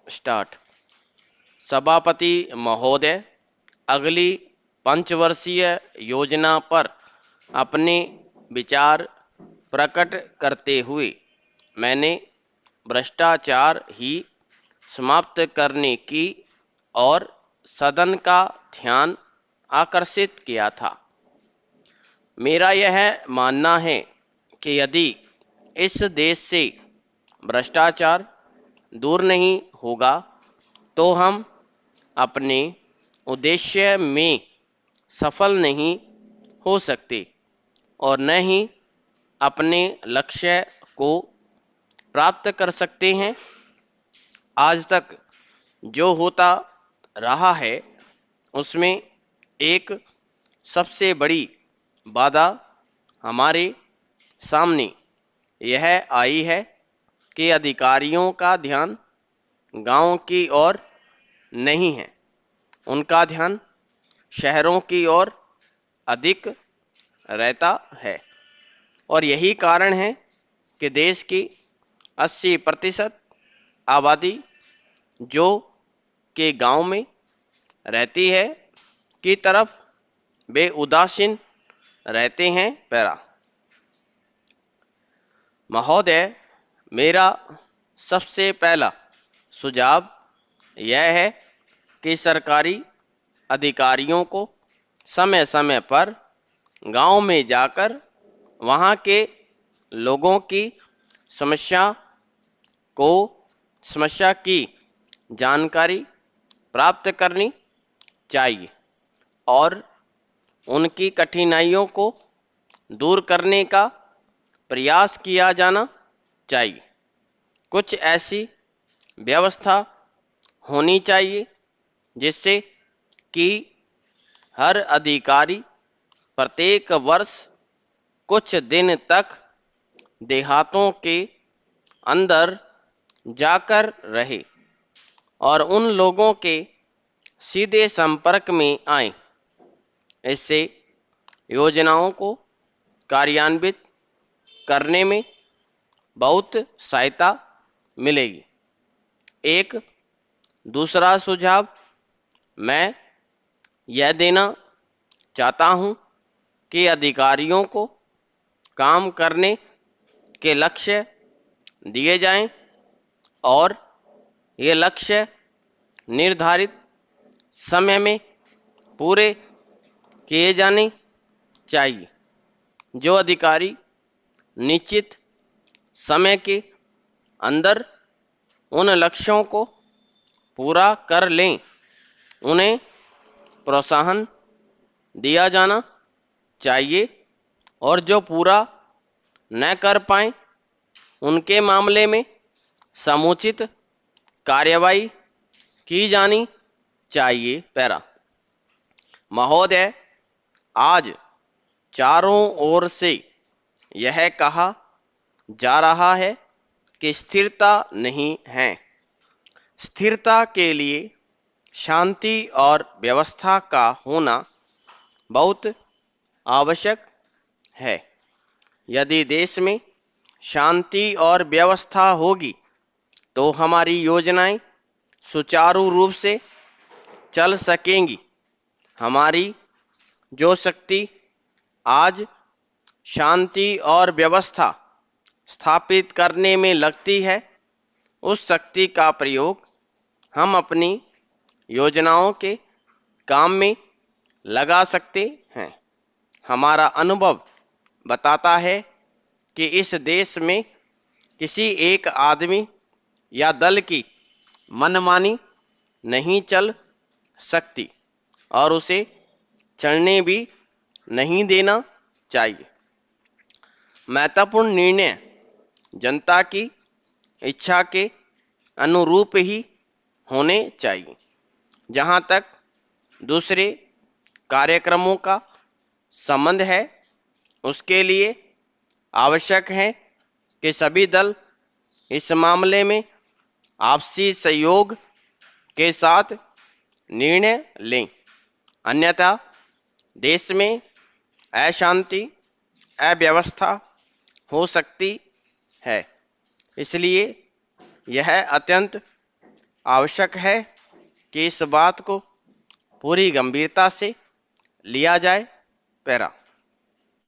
Start. सभापति महोदय, अगली पंचवर्षीय योजना पर अपने विचार प्रकट करते हुए मैंने भ्रष्टाचार ही समाप्त करने की और सदन का ध्यान आकर्षित किया था। मेरा यह मानना है कि यदि इस देश से भ्रष्टाचार दूर नहीं होगा तो हम अपने उद्देश्य में सफल नहीं हो सकते और न ही अपने लक्ष्य को प्राप्त कर सकते हैं। आज तक जो होता रहा है उसमें एक सबसे बड़ी बाधा हमारे सामने यह आई है कि अधिकारियों का ध्यान गांव की ओर नहीं है, उनका ध्यान शहरों की ओर अधिक रहता है। और यही कारण है कि देश की 80% आबादी जो कि गांव में रहती है की तरफ वे उदासीन रहते हैं। पैरा महोदय, मेरा सबसे पहला सुझाव यह है कि सरकारी अधिकारियों को समय समय पर गांव में जाकर वहां के लोगों की समस्या को समस्या की जानकारी प्राप्त करनी चाहिए और उनकी कठिनाइयों को दूर करने का प्रयास किया जाना चाहिए। कुछ ऐसी व्यवस्था होनी चाहिए जिससे कि हर अधिकारी प्रत्येक वर्ष कुछ दिन तक देहातों के अंदर जाकर रहे और उन लोगों के सीधे संपर्क में आए। इससे योजनाओं को कार्यान्वित करने में बहुत सहायता मिलेगी। एक दूसरा सुझाव मैं यह देना चाहता हूं कि अधिकारियों को काम करने के लक्ष्य दिए जाएं और ये लक्ष्य निर्धारित समय में पूरे किए जाने चाहिए। जो अधिकारी निश्चित समय के अंदर उन लक्ष्यों को पूरा कर लें उन्हें प्रोत्साहन दिया जाना चाहिए और जो पूरा न कर पाए उनके मामले में समुचित कार्यवाही की जानी चाहिए। पैरा महोदय, आज चारों ओर से यह कहा जा रहा है कि स्थिरता नहीं है। स्थिरता के लिए शांति और व्यवस्था का होना बहुत आवश्यक है। यदि देश में शांति और व्यवस्था होगी तो हमारी योजनाएं सुचारू रूप से चल सकेंगी। हमारी जो शक्ति आज शांति और व्यवस्था स्थापित करने में लगती है उस शक्ति का प्रयोग हम अपनी योजनाओं के काम में लगा सकते हैं। हमारा अनुभव बताता है कि इस देश में किसी एक आदमी या दल की मनमानी नहीं चल सकती और उसे चलने भी नहीं देना चाहिए। महत्वपूर्ण निर्णय जनता की इच्छा के अनुरूप ही होने चाहिए। जहां तक दूसरे कार्यक्रमों का संबंध है उसके लिए आवश्यक है कि सभी दल इस मामले में आपसी सहयोग के साथ निर्णय लें, अन्यथा देश में अशांति अव्यवस्था हो सकती है। इसलिए यह अत्यंत आवश्यक है कि इस बात को पूरी गंभीरता से लिया जाए। पैरा।